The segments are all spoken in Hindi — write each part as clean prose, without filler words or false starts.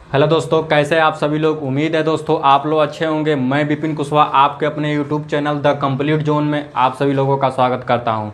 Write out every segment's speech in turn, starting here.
हेलो दोस्तों, कैसे हैं आप सभी लोग। उम्मीद है दोस्तों आप लोग अच्छे होंगे। मैं विपिन कुशवाहा आपके अपने YouTube channel the complete zone में आप सभी लोगों का स्वागत करता हूं।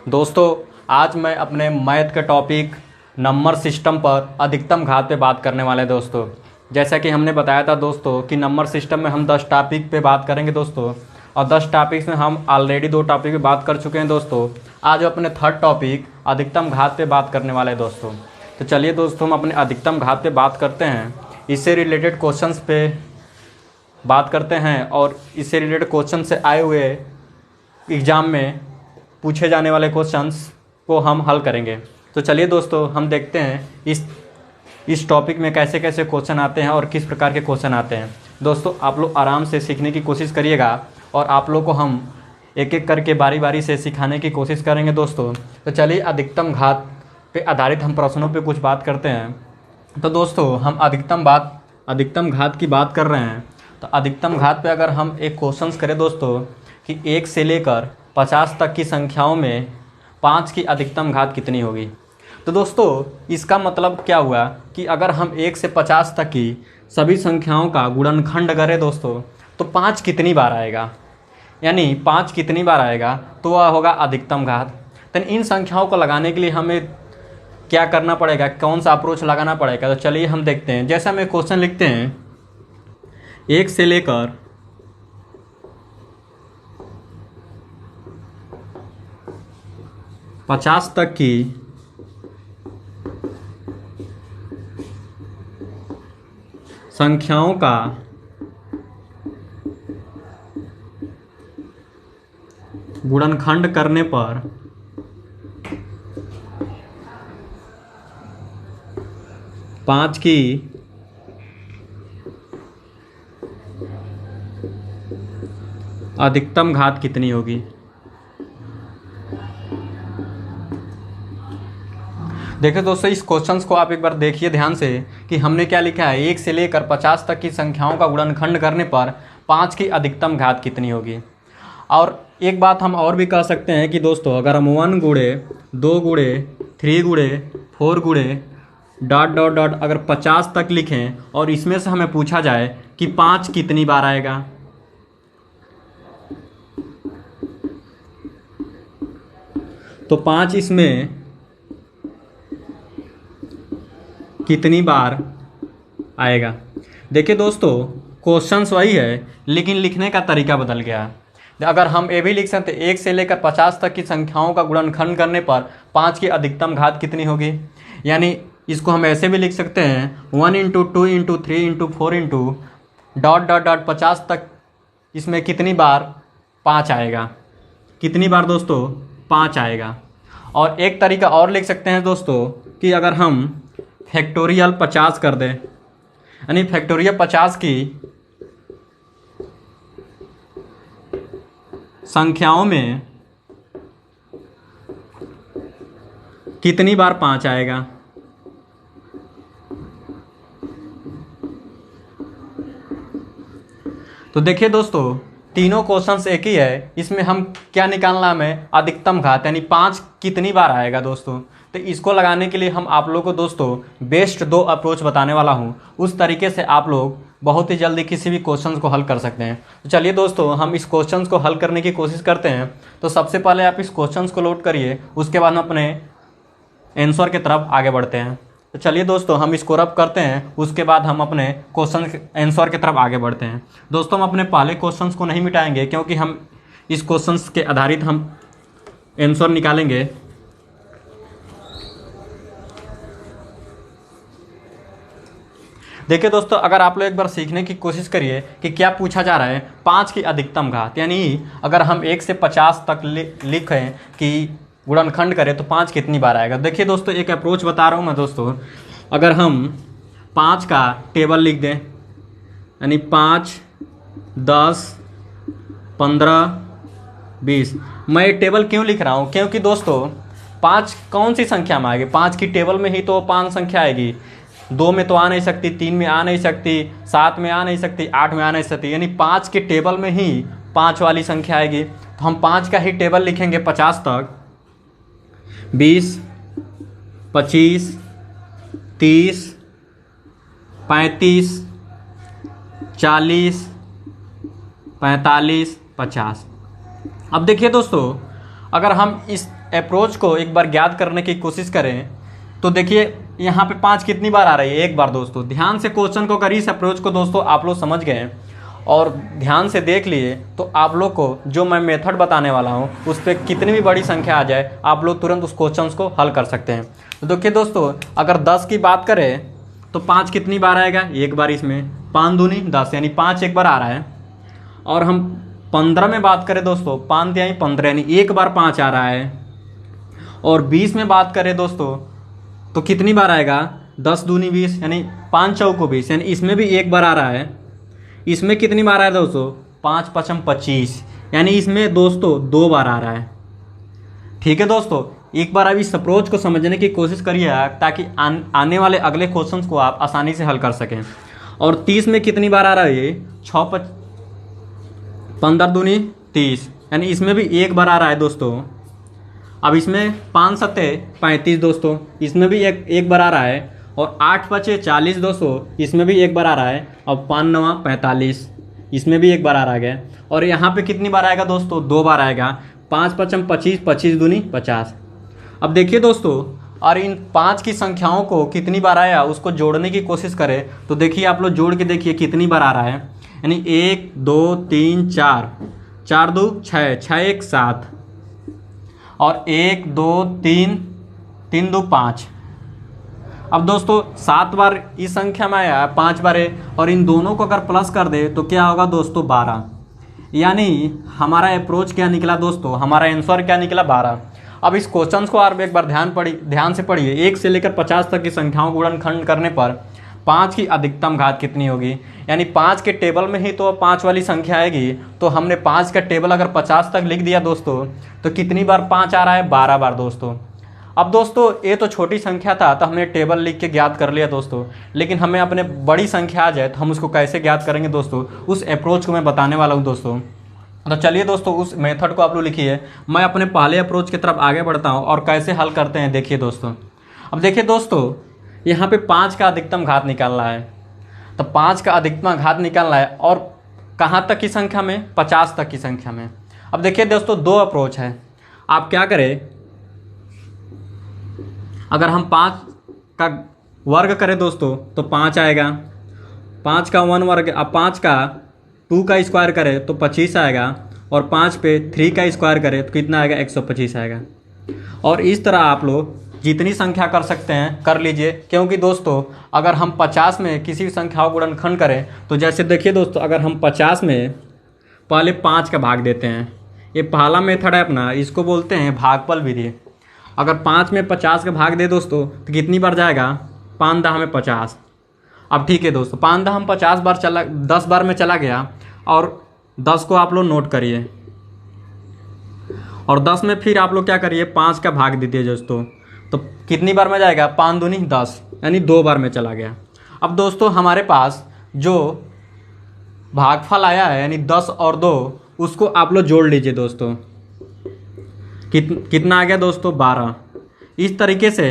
दोस्तों, आज मैं अपने मैथ के टॉपिक नंबर सिस्टम पर अधिकतम घात पे बात करने वाले हैं दोस्तों। जैसा कि हमने बताया था दोस्तों कि नंबर सिस्टम में हम 10 टॉपिक पे बात करेंगे दोस्तों, और 10 टॉपिक्स में हम ऑलरेडी 2 टॉपिक पे बात कर चुके हैं दोस्तों। आज अपने थर्ड टॉपिक अधिकतम घात पे बात करने वाले हैं दोस्तों। तो चलिए दोस्तों, हम अपने अधिकतम घात पे बात करते हैं। इससे रिलेटेड क्वेश्चंस पे बात करते हैं और इससे रिलेटेड क्वेश्चन से आए हुए एग्ज़ाम में पूछे जाने वाले क्वेश्चंस को हम हल करेंगे। तो चलिए दोस्तों, हम देखते हैं इस टॉपिक में कैसे कैसे क्वेश्चन आते हैं और किस प्रकार के क्वेश्चन आते हैं। दोस्तों, आप लोग आराम से सीखने की कोशिश करिएगा और आप लोग को हम एक एक करके बारी बारी से सिखाने की कोशिश करेंगे दोस्तों। तो चलिए अधिकतम घात पे आधारित हम प्रश्नों पे कुछ बात करते हैं। तो दोस्तों, हम अधिकतम घात की बात कर रहे हैं। तो अधिकतम घात पे अगर हम एक क्वेश्चंस करें दोस्तों कि 1 से लेकर 50 तक की संख्याओं में 5 की अधिकतम घात कितनी होगी। तो दोस्तों, इसका मतलब क्या हुआ कि अगर हम 1 से 50 तक की सभी संख्याओं का गुणनखंड करें दोस्तों, तो 5 कितनी बार आएगा, यानी 5 कितनी बार आएगा तो वह होगा अधिकतम घात। तो इन संख्याओं को लगाने के लिए हमें क्या करना पड़ेगा, कौन सा अप्रोच लगाना पड़ेगा। तो चलिए हम देखते हैं। जैसा में क्वेश्चन लिखते हैं, 1 से लेकर 50 तक की संख्याओं का गुणनखंड करने पर 5 की अधिकतम घात कितनी होगी। देखिए दोस्तों, इस क्वेश्चंस को आप एक बार देखिए ध्यान से कि हमने क्या लिखा है। 1 से लेकर 50 तक की संख्याओं का गुणनखंड करने पर 5 की अधिकतम घात कितनी होगी। और एक बात हम और भी कह सकते हैं कि दोस्तों, अगर हम 1 गुणे 2 गुणे 3 गुणे 4 गुणे डॉट डॉट डॉट अगर 50 तक लिखें और इसमें से हमें पूछा जाए कि 5 कितनी बार आएगा, तो 5 इसमें कितनी बार आएगा। देखिए दोस्तों, क्वेश्चंस वही है लेकिन लिखने का तरीका बदल गया है। अगर हम ये भी लिख सकते हैं, 1 से लेकर 50 तक की संख्याओं का गुणनखंड करने पर 5 की अधिकतम घात कितनी होगी। यानी इसको हम ऐसे भी लिख सकते हैं, 1 into 2 into 3 into 4 into dot dot dot 50 तक इसमें कितनी बार 5 आएगा। कितनी बार दोस्तों, 5 आएगा। और एक तरीका और लिख सकते हैं दोस्तों कि अगर हम फैक्टोरियल 50 कर दें, यानी फैक्टोरियल 50 की संख्याओं में कितनी बार 5 आएगा। तो देखिए दोस्तों, तीनों क्वेश्चंस एक ही है। इसमें हम क्या निकालना, हमें अधिकतम घात यानी 5 कितनी बार आएगा दोस्तों। तो इसको लगाने के लिए हम आप लोगों को दोस्तों बेस्ट 2 अप्रोच बताने वाला हूं। उस तरीके से आप लोग बहुत ही जल्दी किसी भी क्वेश्चन को हल कर सकते हैं। तो चलिए दोस्तों, हम इस क्वेश्चन को हल करने की कोशिश करते हैं। तो सबसे पहले आप इस क्वेश्चन को लोड करिए, उसके बाद हम अपने आंसर की तरफ आगे बढ़ते हैं। तो चलिए दोस्तों, हम इसको रब करते हैं, उसके बाद हम अपने क्वेश्चन आंसर की तरफ आगे बढ़ते हैं। दोस्तों, हम अपने पहले क्वेश्चंस को नहीं मिटाएंगे क्योंकि हम इस क्वेश्चंस के आधारित हम आंसर निकालेंगे। देखिए दोस्तों, अगर आप लोग एक बार सीखने की कोशिश करिए कि क्या पूछा जा रहा है। 5 की अधिकतम घात, यानी अगर हम 1 से 50 तक लिखें कि गुणनखंड करें तो 5 कितनी बार आएगा। देखिए दोस्तों, एक अप्रोच बता रहा हूँ मैं दोस्तों। अगर हम 5 का टेबल लिख दें, यानी 5 10 15 20। मैं ये टेबल क्यों लिख रहा हूँ, क्योंकि दोस्तों 5 कौन सी संख्या में आएगी। 5 की टेबल में ही तो 5 संख्या आएगी। 2 में तो आ नहीं सकती, 3 में आ नहीं सकती, 7 में आ नहीं सकती, 8 में आ नहीं सकती, यानी 5 के टेबल में ही 5 वाली संख्या आएगी। तो हम 5 का ही टेबल लिखेंगे 50 तक। 20 25 30 35, 40, 45, 50। अब देखिए दोस्तों, अगर हम इस अप्रोच को एक बार ज्ञात करने की कोशिश करें तो देखिए यहाँ पे 5 कितनी बार आ रही है, एक बार। दोस्तों ध्यान से क्वेश्चन को अगर इस अप्रोच को दोस्तों आप लोग समझ गए और ध्यान से देख लिए तो आप लोग को जो मैं मेथड बताने वाला हूँ उस पर कितनी भी बड़ी संख्या आ जाए आप लोग तुरंत उस क्वेश्चन को हल कर सकते हैं। तो देखिए दोस्तों, अगर 10 की बात करें तो 5 कितनी बार आएगा, एक बार। इसमें 5 दूनी 10 यानी 5 एक बार आ रहा है। और हम 15 में बात करें दोस्तों, 5 यानी 15 यानी एक बार 5 आ रहा है। और 20 में बात करें दोस्तों तो कितनी बार आएगा, 10 दूनी 20 यानी 5 चौको 20 यानी इसमें भी एक बार आ रहा है। इसमें कितनी बार आ रहा है दोस्तों, 5 पचम 25 यानी इसमें दोस्तों 2 बार आ रहा है। ठीक है दोस्तों, एक बार अब इस अप्रोच को समझने की कोशिश करिए ताकि आने वाले अगले क्वेश्चंस को आप आसानी से हल कर सकें। और 30 में कितनी बार आ रहा है, ये 15 दूनी 30 यानी इसमें भी एक बार आ रहा है दोस्तों। अब इसमें 5 सत्ते 35 दोस्तों, इसमें भी एक बार आ रहा है। और 8 पचे 40 दोस्तों, इसमें भी एक बार आ रहा है। और 5 नवा 45, इसमें भी एक बार आ रहा है। और यहाँ पे कितनी बार आएगा दोस्तों, 2 बार आएगा। 5 पचम 25, 25 दूनी 50। अब देखिए दोस्तों, और इन 5 की संख्याओं को कितनी बार आया उसको जोड़ने की कोशिश करें तो देखिए आप लोग जोड़ के देखिए कितनी बार आ रहा है। यानी 1 2 3 4, 4 2 6, 6 1 7, और 1 2 3, 3 2 5। अब दोस्तों 7 बार इस संख्या में आया, 5 बार है। और इन दोनों को अगर प्लस कर दे तो क्या होगा दोस्तों, 12। यानी हमारा अप्रोच क्या निकला दोस्तों, हमारा आंसर क्या निकला, 12। अब इस क्वेश्चन को आप एक बार ध्यान से पढ़िए। 1 से लेकर 50 तक की संख्याओं को गुणनखंड करने पर 5 की अधिकतम घात कितनी होगी। यानी 5 के टेबल में ही तो 5 वाली संख्या आएगी। तो हमने 5 का टेबल अगर 50 तक लिख दिया दोस्तों तो कितनी बार 5 आ रहा है, 12 बार दोस्तों। अब दोस्तों ये तो छोटी संख्या था तो हमने टेबल लिख के ज्ञात कर लिया दोस्तों, लेकिन हमें अपने बड़ी संख्या आ जाए तो हम उसको कैसे ज्ञात करेंगे दोस्तों, उस अप्रोच को मैं बताने वाला हूँ दोस्तों। तो चलिए दोस्तों, उस मेथड को आप लोग लिखिए। मैं अपने पहले अप्रोच की तरफ आगे बढ़ता हूँ और कैसे हल करते हैं देखिए दोस्तों। अब देखिए दोस्तों, यहाँ पे 5 का अधिकतम घात निकालना है। तो 5 का अधिकतम घात निकालना है और कहाँ तक की संख्या में, 50 तक की संख्या में। अब देखिए दोस्तों, 2 अप्रोच है। आप क्या करें, अगर हम 5 का वर्ग करें दोस्तों तो 5 आएगा। 5 का 1 वर्ग, अब 5 का 2 का स्क्वायर करें तो 25 आएगा। और 5 पे 3 का स्क्वायर करें तो कितना आएगा, 125 आएगा। और इस तरह आप लोग जितनी संख्या कर सकते हैं कर लीजिए, क्योंकि दोस्तों अगर हम 50 में किसी भी संख्या को गुणनखंड करें तो जैसे देखिए दोस्तों, अगर हम 50 में पहले 5 का भाग देते हैं, ये पहला मेथड है अपना, इसको बोलते हैं भागफल विधि। अगर 5 में 50 का भाग दे दोस्तों तो कितनी बार जाएगा, 5 दहा में 50। अब ठीक है दोस्तों, 5 दहा हम 50 बार 10 बार में चला गया। और 10 को आप लोग नोट करिए। और 10 में फिर आप लोग क्या करिए, 5 का भाग दीजिए दोस्तों। तो कितनी बार में जाएगा, 5 दूनी 10 यानी 2 बार में चला गया। अब दोस्तों हमारे पास जो भागफल आया है यानी 10 और 2, उसको आप लोग जोड़ लीजिए दोस्तों। कितना आ गया दोस्तों, 12। इस तरीके से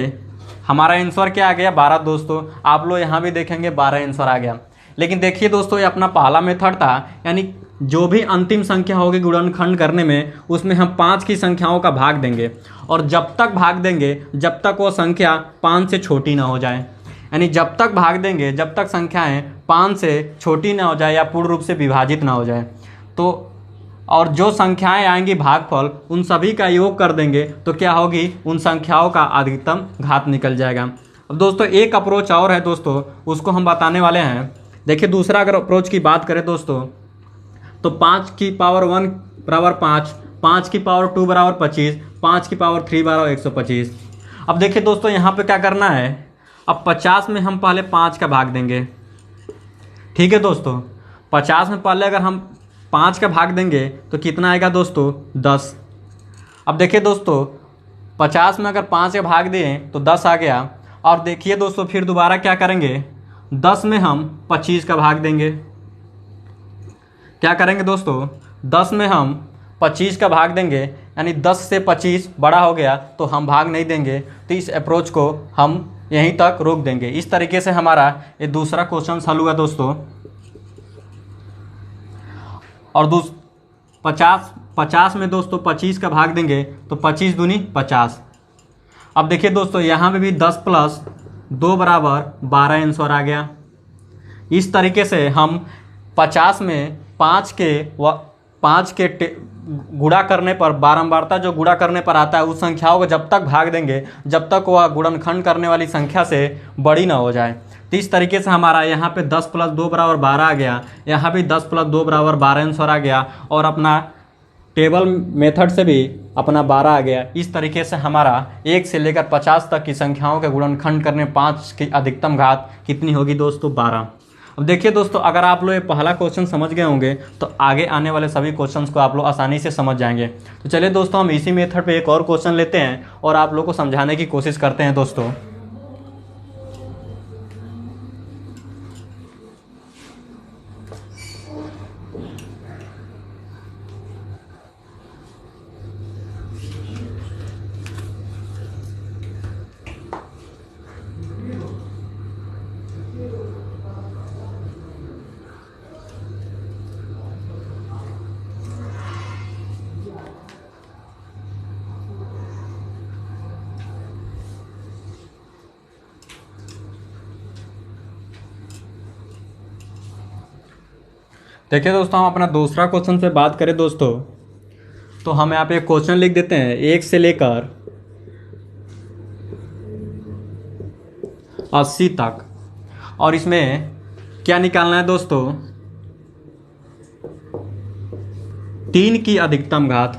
हमारा आंसर क्या आ गया, 12 दोस्तों। आप लोग यहाँ भी देखेंगे 12 आंसर आ गया। लेकिन देखिए दोस्तों, ये अपना पहला मेथड था, यानी जो भी अंतिम संख्या होगी गुणनखंड करने में उसमें हम 5 की संख्याओं का भाग देंगे। और जब तक भाग देंगे जब तक वो संख्या 5 से छोटी ना हो जाए। यानी जब तक भाग देंगे जब तक संख्याएं 5 से छोटी ना हो जाए या पूर्ण रूप से विभाजित ना हो जाए। तो और जो संख्याएं आएंगी भागफल, उन सभी का योग कर देंगे तो क्या होगी, उन संख्याओं का अधिकतम घात निकल जाएगा। अब दोस्तों एक अप्रोच और है दोस्तों, उसको हम बताने वाले हैं। देखिए दूसरा अगर अप्रोच की बात करें दोस्तों तो 5 की पावर 1 बराबर 5, 5 की पावर 2 बराबर 25, 5 की पावर 3 बराबर 125। अब देखिए दोस्तों यहाँ पे क्या करना है, अब 50 में हम पहले 5 का भाग देंगे। ठीक है दोस्तों, 50 में पहले अगर हम 5 का भाग देंगे तो कितना आएगा दोस्तों, 10। अब देखिए दोस्तों 50 में अगर 5 का भाग दें तो 10 आ गया। और देखिए दोस्तों फिर दोबारा क्या करेंगे, 10 में हम 25 का भाग देंगे। क्या करेंगे दोस्तों, 10 में हम 25 का भाग देंगे, यानी 10 से 25 बड़ा हो गया तो हम भाग नहीं देंगे। तो इस अप्रोच को हम यहीं तक रोक देंगे। इस तरीके से हमारा ये दूसरा क्वेश्चन हल हुआ दोस्तों। और 50 में दोस्तों 25 का भाग देंगे तो 25 दूनी 50। अब देखिए दोस्तों यहाँ पे भी 10 प्लस 2 बराबर 12 आंसर आ गया। इस तरीके से हम 50 में 5 के गुणा करने पर, बारंबारता जो गुणा करने पर आता है, उस संख्याओं को जब तक भाग देंगे जब तक वह गुणनखंड करने वाली संख्या से बड़ी ना हो जाए। तो इस तरीके से हमारा यहाँ पे 10 प्लस 2 बराबर 12 आ गया, यहाँ भी 10 प्लस 2 बराबर 12 आंसर आ गया, और अपना टेबल मेथड से भी अपना 12 आ गया। इस तरीके से हमारा 1 से लेकर 50 तक की संख्याओं के गुणनखंड करने 5 की अधिकतम घात कितनी होगी दोस्तों? 12। अब देखिए दोस्तों, अगर आप लोग ये पहला क्वेश्चन समझ गए होंगे तो आगे आने वाले सभी क्वेश्चंस को आप लोग आसानी से समझ जाएंगे। तो चलिए दोस्तों, हम इसी मेथड पे एक और क्वेश्चन लेते हैं और आप लोग को समझाने की कोशिश करते हैं दोस्तों। देखिए दोस्तों, हम अपना दूसरा क्वेश्चन से बात करें दोस्तों, तो हम यहाँ पे क्वेश्चन लिख देते हैं 1 से लेकर 80 तक। और इसमें क्या निकालना है दोस्तों? 3 की अधिकतम घात।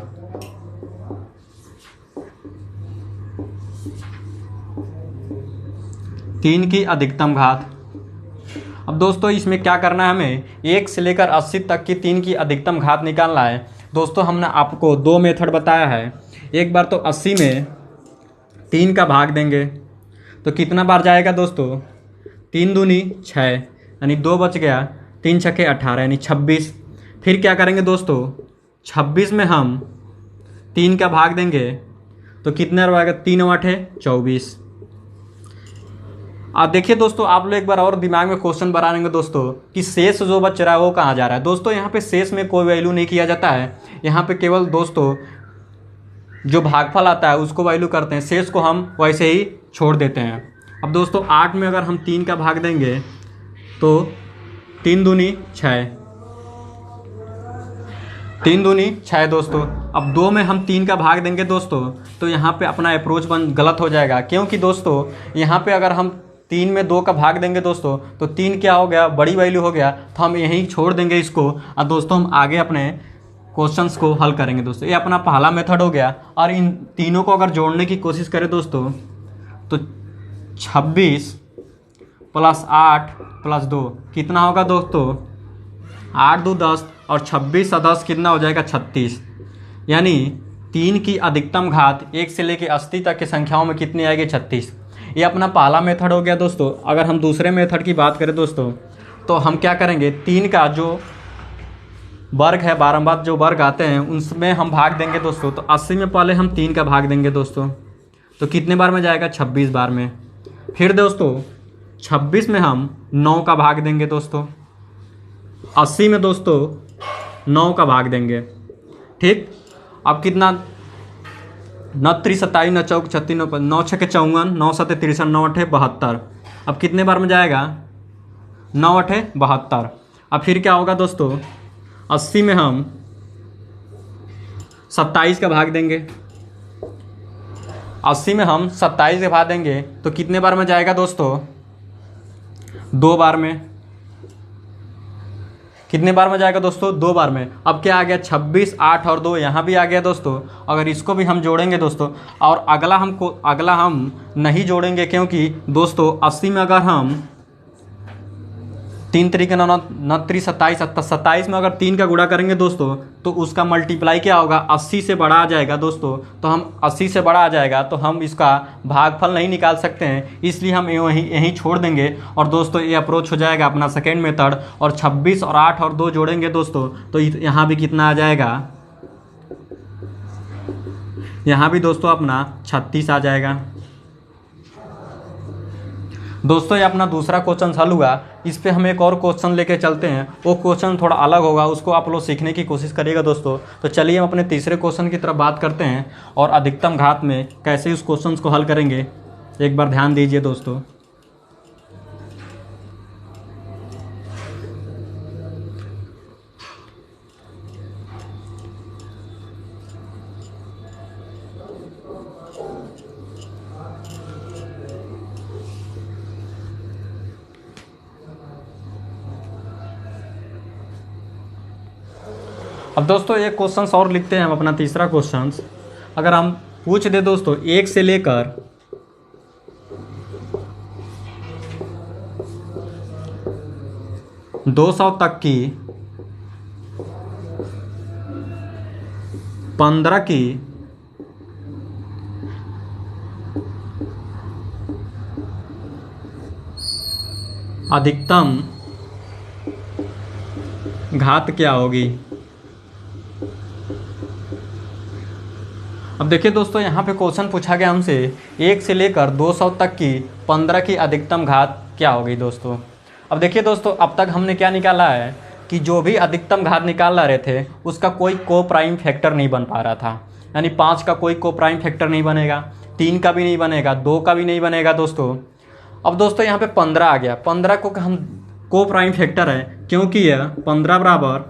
तीन की अधिकतम घात। अब दोस्तों इसमें क्या करना है, हमें 1 से लेकर 80 तक की 3 की अधिकतम घात निकालना है। दोस्तों हमने आपको 2 मेथड बताया है। एक बार तो 80 में 3 का भाग देंगे तो कितना बार जाएगा दोस्तों? 3 दूनी 6, यानी 2 बच गया, 3 छक्के 18 यानी 26। फिर क्या करेंगे दोस्तों? 26 में हम 3 का भाग देंगे तो कितना रहेगा? 3 8 24। अब देखिए दोस्तों, आप लोग एक बार और दिमाग में क्वेश्चन बना लेंगे दोस्तों कि शेष जो बच रहा है वो कहाँ जा रहा है। दोस्तों यहाँ पे शेष में कोई वैल्यू नहीं किया जाता है, यहाँ पे केवल दोस्तों जो भागफल आता है उसको वैल्यू करते हैं, शेष को हम वैसे ही छोड़ देते हैं। अब दोस्तों 8 में अगर हम 3 का भाग देंगे तो 3 दूनी 6, 3 दूनी 6 दोस्तों। अब 2 में हम 3 का भाग देंगे दोस्तों तो यहाँ पे अपना अप्रोच गलत हो जाएगा, क्योंकि दोस्तों यहाँ पे अगर हम 3 में 2 का भाग देंगे दोस्तों तो 3 क्या हो गया? बड़ी वैल्यू हो गया, तो हम यहीं छोड़ देंगे इसको। और दोस्तों हम आगे अपने क्वेश्चंस को हल करेंगे दोस्तों। ये अपना पहला मेथड हो गया। और इन तीनों को अगर जोड़ने की कोशिश करें दोस्तों तो 26 प्लस 8 प्लस 2 कितना होगा दोस्तों? 8 2 10, और 26 और 10 कितना हो जाएगा? 36। यानी 3 की अधिकतम घात 1 से लेकर 80 तक की संख्याओं में कितनी आएगी? 36। ये अपना पहला मेथड हो गया दोस्तों। अगर हम दूसरे मेथड की बात करें दोस्तों तो हम क्या करेंगे? 3 का जो वर्ग है, बारंबार जो वर्ग आते हैं उनमें हम भाग देंगे दोस्तों। तो 80 में पहले हम 3 का भाग देंगे दोस्तों तो कितने बार में जाएगा? 26 बार में। फिर दोस्तों 26 में हम 9 का भाग देंगे दोस्तों, 80 में दोस्तों 9 का भाग देंगे। ठीक, अब कितना? 9 3 27, 9 चौक 36, 9 6 54, 9 7 63, 9 8 72। अब कितने बार में जाएगा? 9 8 72। अब फिर क्या होगा दोस्तों? 80 में हम 27 का भाग देंगे, 80 में हम 27 का भाग देंगे तो कितने बार में जाएगा दोस्तों? 2 बार में। कितने बार में जाएगा दोस्तों? 2 बार में। अब क्या आ गया? 26 8 और 2 यहाँ भी आ गया दोस्तों। अगर इसको भी हम जोड़ेंगे दोस्तों, और अगला हम नहीं जोड़ेंगे, क्योंकि दोस्तों 80 में अगर हम 3 तरीके 9 9 3 27, 27 में अगर 3 का गुणा करेंगे दोस्तों तो उसका मल्टीप्लाई क्या होगा? 80 से बड़ा आ जाएगा दोस्तों। तो हम 80 से बड़ा आ जाएगा तो हम इसका भागफल नहीं निकाल सकते हैं, इसलिए हम यहीं छोड़ देंगे। और दोस्तों ये अप्रोच हो जाएगा अपना सेकेंड मेथड। और 26 और 8 और 2 जोड़ेंगे दोस्तों तो यहाँ भी कितना आ जाएगा? यहाँ भी दोस्तों अपना 36 आ जाएगा। दोस्तों ये अपना दूसरा क्वेश्चन हल हुआ। इस पे हम एक और क्वेश्चन लेके चलते हैं। वो क्वेश्चन थोड़ा अलग होगा, उसको आप लोग सीखने की कोशिश करिएगा दोस्तों। तो चलिए हम अपने तीसरे क्वेश्चन की तरफ बात करते हैं और अधिकतम घात में कैसे उस क्वेश्चन को हल करेंगे, एक बार ध्यान दीजिए दोस्तों। अब दोस्तों एक क्वेश्चन और लिखते हैं हम अपना तीसरा क्वेश्चन। अगर हम पूछ दे दोस्तों 1 से लेकर 200 तक की 15 की अधिकतम घात क्या होगी। अब देखिए दोस्तों यहाँ पे क्वेश्चन पूछा गया हमसे 1 से लेकर 200 तक की 15 की अधिकतम घात क्या होगी दोस्तों। अब देखिए दोस्तों अब तक हमने क्या निकाला है कि जो भी अधिकतम घात निकाल रहे थे उसका कोई को प्राइम फैक्टर नहीं बन पा रहा था। यानी 5 का कोई को प्राइम फैक्टर नहीं बनेगा, 3 का भी नहीं बनेगा, 2 का भी नहीं बनेगा दोस्तों। अब दोस्तों यहाँ पे 15 आ गया। 15 को हम को प्राइम फैक्टर है क्योंकि यह 15 बराबर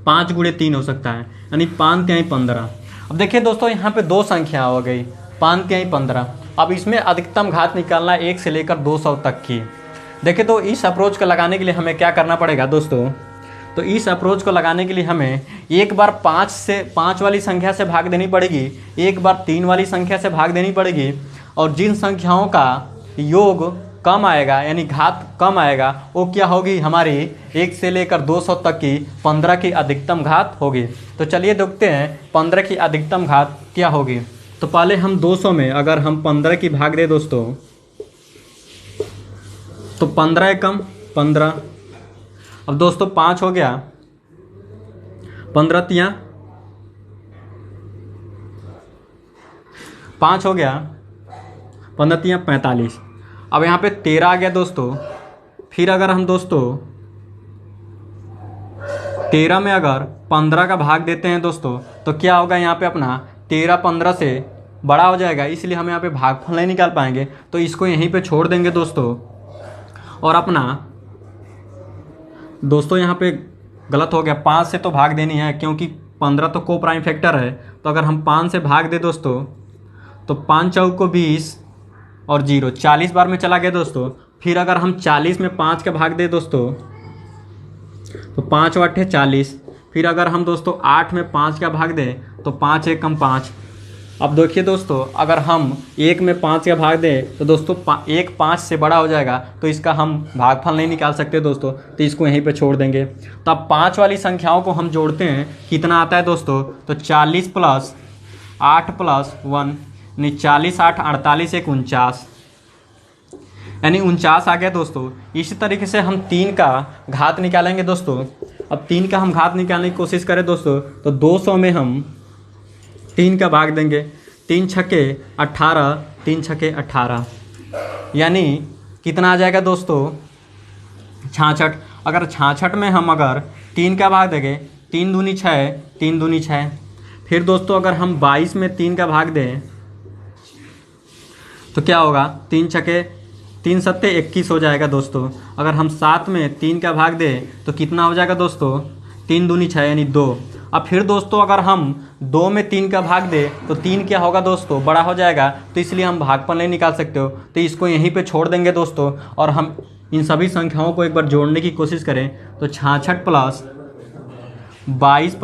5 गुणे 3 हो सकता है, यानी 5 तिहाई 15। अब देखिए दोस्तों यहाँ पे दो संख्या हो गई 5 तिहाई 15। अब इसमें अधिकतम घात निकालना 1 से लेकर 200 तक की। देखिए तो इस अप्रोच को लगाने के लिए हमें क्या करना पड़ेगा दोस्तों। तो इस अप्रोच को लगाने के लिए हमें एक बार 5 वाली संख्या से भाग देनी पड़ेगी, एक बार 3 वाली संख्या से भाग देनी पड़ेगी, और जिन संख्याओं का योग कम आएगा यानी घात कम आएगा वो क्या होगी, हमारी 1 से लेकर 200 तक की 15 की अधिकतम घात होगी। तो चलिए देखते हैं 15 की अधिकतम घात क्या होगी। तो पहले हम 200 में अगर हम 15 की भाग दे दोस्तों तो 15 एकम 15। अब दोस्तों 5 हो गया, 15 तिया 5 हो गया, 15 तिया 45। अब यहाँ पे 13 आ गया दोस्तों। फिर अगर हम दोस्तों 13 में अगर 15 का भाग देते हैं दोस्तों तो क्या होगा, यहाँ पे अपना 13 15 से बड़ा हो जाएगा, इसलिए हम यहाँ पे भागफल नहीं निकाल पाएंगे। तो इसको यहीं पे छोड़ देंगे दोस्तों। और अपना दोस्तों यहाँ पे गलत हो गया, 5 से तो भाग देनी है क्योंकि 15 तो को प्राइम फैक्टर है। तो अगर हम 5 से भाग दे दोस्तों तो 5 चौक को 20 और 0 40 बार में चला गया दोस्तों। फिर अगर हम 40 में 5 का भाग दे दोस्तों तो 5 8 40। फिर अगर हम दोस्तों 8 में 5 का भाग दें तो 5 एकम 5। अब देखिए दोस्तों अगर हम 1 में 5 का भाग दें तो दोस्तों 1 5 से बड़ा हो जाएगा, तो इसका हम भागफल नहीं निकाल सकते दोस्तों, तो इसको यहीं पे छोड़ देंगे। तो अब 5 वाली संख्याओं को हम जोड़ते हैं, कितना आता है दोस्तों, तो 40 प्लस 8 प्लस 1 यानी 40 8 48 1 49, यानी 49 आ गया दोस्तों। इसी तरीके से हम 3 का घात निकालेंगे दोस्तों। अब 3 का हम घात निकालने की कोशिश करें दोस्तों तो 200 में हम 3 का भाग देंगे, 3 छक्के 18, 3 छक्के 18, यानी कितना आ जाएगा दोस्तों 66। अगर 66 में हम अगर 3 का भाग देंगे, 3 दूनी 6, 3 दूनी 6। फिर दोस्तों अगर हम 22 में 3 का भाग दें तो क्या होगा, 3 छक्के 3 सत्ते 21 हो जाएगा दोस्तों। अगर हम 7 में 3 का भाग दें तो कितना हो जाएगा दोस्तों, 3 दूनी 6 यानी 2। अब फिर दोस्तों अगर हम 2 में 3 का भाग दें तो 3 क्या होगा दोस्तों, बड़ा हो जाएगा, तो इसलिए हम भागफल नहीं निकाल सकते हो, तो इसको यहीं पे छोड़ देंगे दोस्तों। और हम इन सभी संख्याओं को एक बार जोड़ने की कोशिश करें तो 66 प्लस 22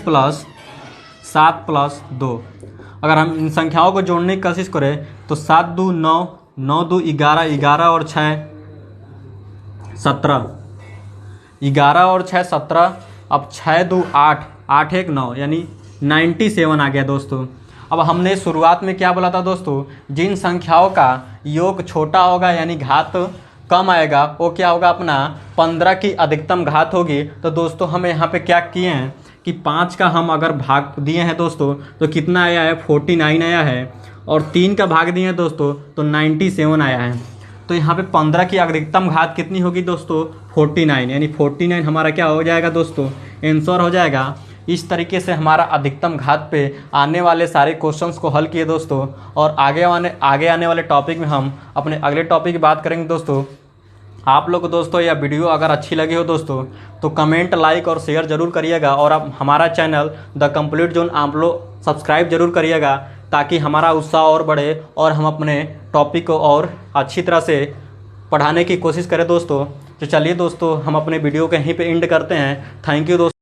प्लस 7 प्लस 2। अगर हम इन संख्याओं को जोड़ने की कोशिश करें तो 7 2 9, 9 2 11, 11 और 6 17, 11 और 6 17। अब 6 2 8, 8 1 9 यानी 97 आ गया दोस्तों। अब हमने शुरुआत में क्या बोला था दोस्तों, जिन संख्याओं का योग छोटा होगा यानी घात कम आएगा वो क्या होगा, अपना 15 की अधिकतम घात होगी। तो दोस्तों हमें यहाँ पे क्या किए हैं कि 5 का हम अगर भाग दिए हैं दोस्तों तो कितना आया है, 49 आया है। और 3 का भाग दिए दोस्तों तो 97 आया है। तो यहाँ पे 15 की अधिकतम घात कितनी होगी दोस्तों? 49, यानी 49 हमारा क्या हो जाएगा दोस्तों? आंसर हो जाएगा। इस तरीके से हमारा अधिकतम घात पे आने वाले सारे क्वेश्चंस को हल किए दोस्तों। और आगे आने वाले टॉपिक में हम अपने अगले टॉपिक की बात करेंगे दोस्तों। आप लोग को दोस्तों यह वीडियो अगर अच्छी लगी हो दोस्तों तो कमेंट, लाइक और शेयर जरूर करिएगा। और आप हमारा चैनल द कंप्लीट जोन आप लोग सब्सक्राइब जरूर करिएगा, ताकि हमारा उत्साह और बढ़े और हम अपने टॉपिक को और अच्छी तरह से पढ़ाने की कोशिश करें दोस्तों। तो चलिए दोस्तों, हम अपने वीडियो को यहीं पे एंड करते हैं। थैंक यू दोस्तों।